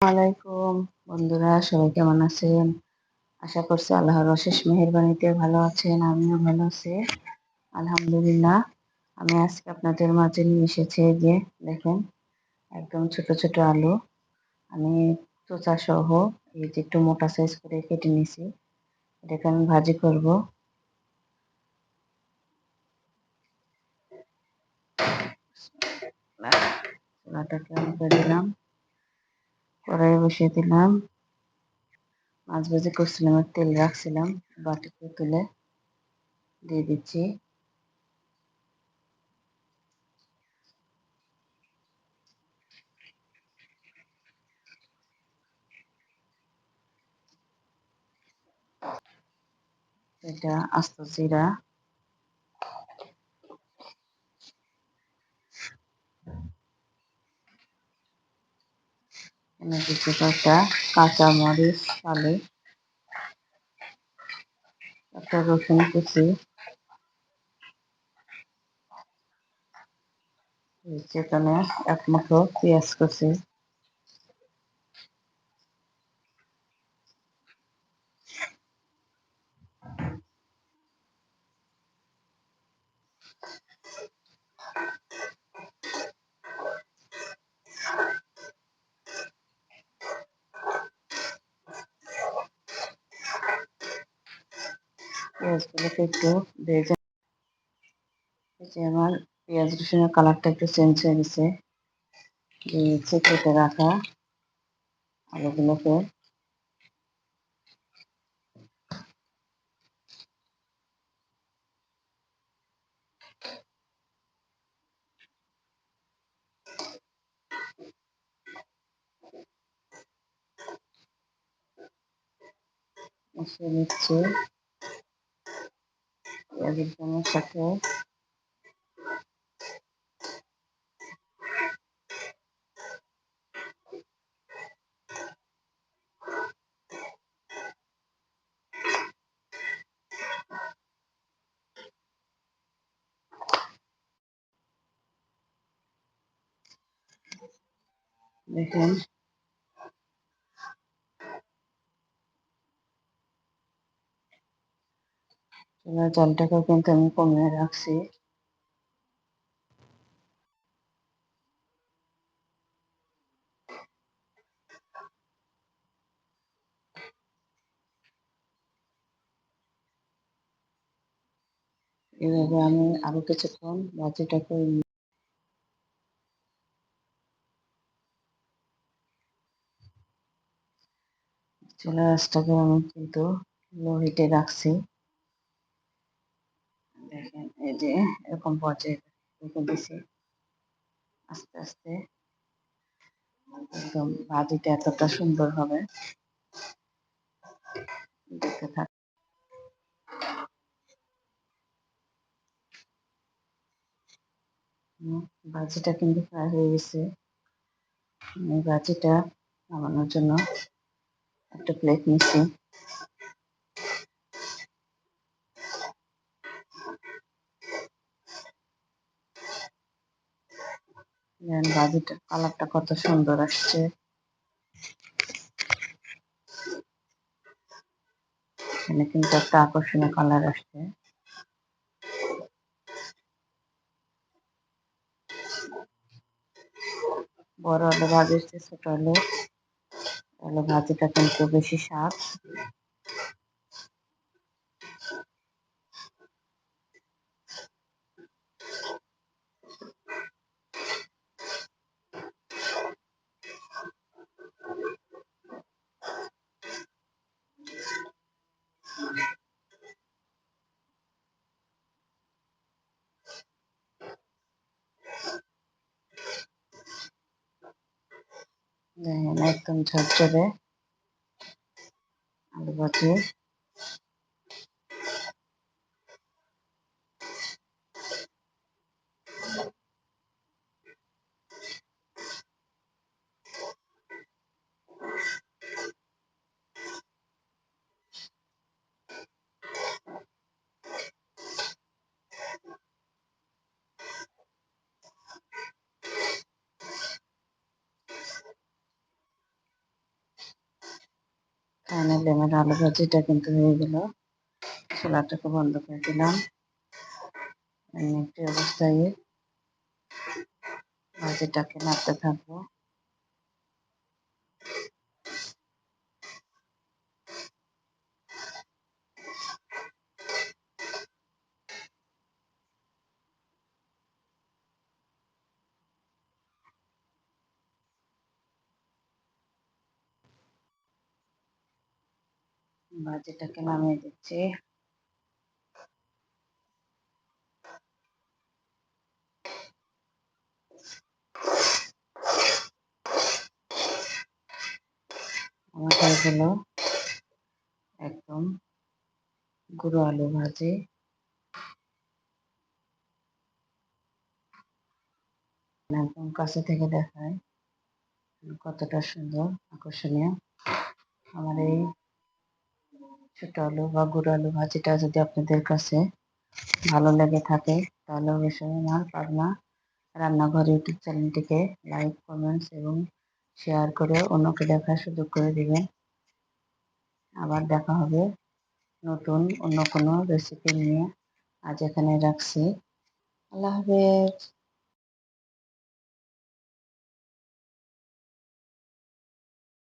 আলাইকুম বন্ধুরা, সবাই কেমন আছেন? আশা করছি আল্লাহর অশেষ মেহেরবানিতে ভালো আছেন। আমিও ভালো আছি, আলহামদুলিল্লাহ। আমি আজকে আপনাদের মাঝে নিয়ে এসেছি এই যে দেখেন, একদম ছোট ছোট আলু আমি চোচা সহ এই যে একটু মোটা সাইজ করে কেটে নিয়েছি। এটাকে আমি ভাজি করব। চুলাটাকে আমি করে দিলাম, কড়াই বসিয়ে দিলাম। মাছ ভাজি করছিলাম, তেল রাখছিলাম, বাটিতে তুলে দিয়ে দিচ্ছি। এটা আস্ত জিরা, এনে দিচ্ছি কয়েকটা কাঁচা মরিচ ফালি, একটা রসুন কুচি, এখানে এক মুঠো পেঁয়াজ কুচি, পেঁয়াজগুলোকে একটু ভেজে। এই যে আমার পেঁয়াজ রসুনের কালারটা একটু চেঞ্জ হয়ে গেছে। দিয়েছি কেটে রাখা আলুগুলোকে, মিশিয়ে নিচ্ছি পেঁয়াজ রসুনের সাথে। দেখেন চুলার জলটাকেও কিন্তু আমি কমিয়ে রাখছি। এভাবে আমি আরো কিছুক্ষণ ভাজিটাকে চুলার আঁচটাকে আমি কিন্তু লো হিটে রাখছি। দেখেন এই যে এরকম পর্যায়ে রেখে দিছি। আস্তে আস্তে একদম ভাজিটা এতটা সুন্দর হবে, দেখতে থাক। ভাজিটা কিন্তু ফ্রাই হয়ে গেছে। আমি ভাজিটা নামানোর জন্য একটা প্লেট নিচ্ছি। ভাজিটার কালারটা কত সুন্দর আসছে। এখানে কিন্তু একটা আকর্ষণীয় কালার আসছে। বড় আলু ভাজির চেয়ে ছোট আলু আলু ভাজিটা কিন্তু বেশি স্বাদ। দেখেন একদম ঝরঝরে আলু ভাজি। ফাইনালি আমার আলু ভাজিটা কিন্তু হয়ে গেল। চুলাটাকে বন্ধ করে দিলাম। একটি অবস্থায় ভাজিটাকে নাড়তে থাকবো। ভাজিটাকে নামিয়ে দিচ্ছি। আমার হয়ে গেল একদম গুঁড়ো আলু ভাজি। একদম কাছে থেকে দেখায় কতটা সুন্দর আকর্ষণীয়। আমার এই ছোট আলু বা গুঁড়ো আলু ভাজিটা যদি আপনাদের কাছে ভালো লেগে থাকে তাহলে অবশ্যই আমার পাবনা রান্নাঘর ইউটিউব চ্যানেলটিকে লাইক, কমেন্টস এবং শেয়ার করে অন্যকে দেখার সুযোগ করে দিবেন। আবার দেখা হবে নতুন অন্য কোনো রেসিপি নিয়ে। আজ এখানে রাখছি। আল্লাহ হাফেজ।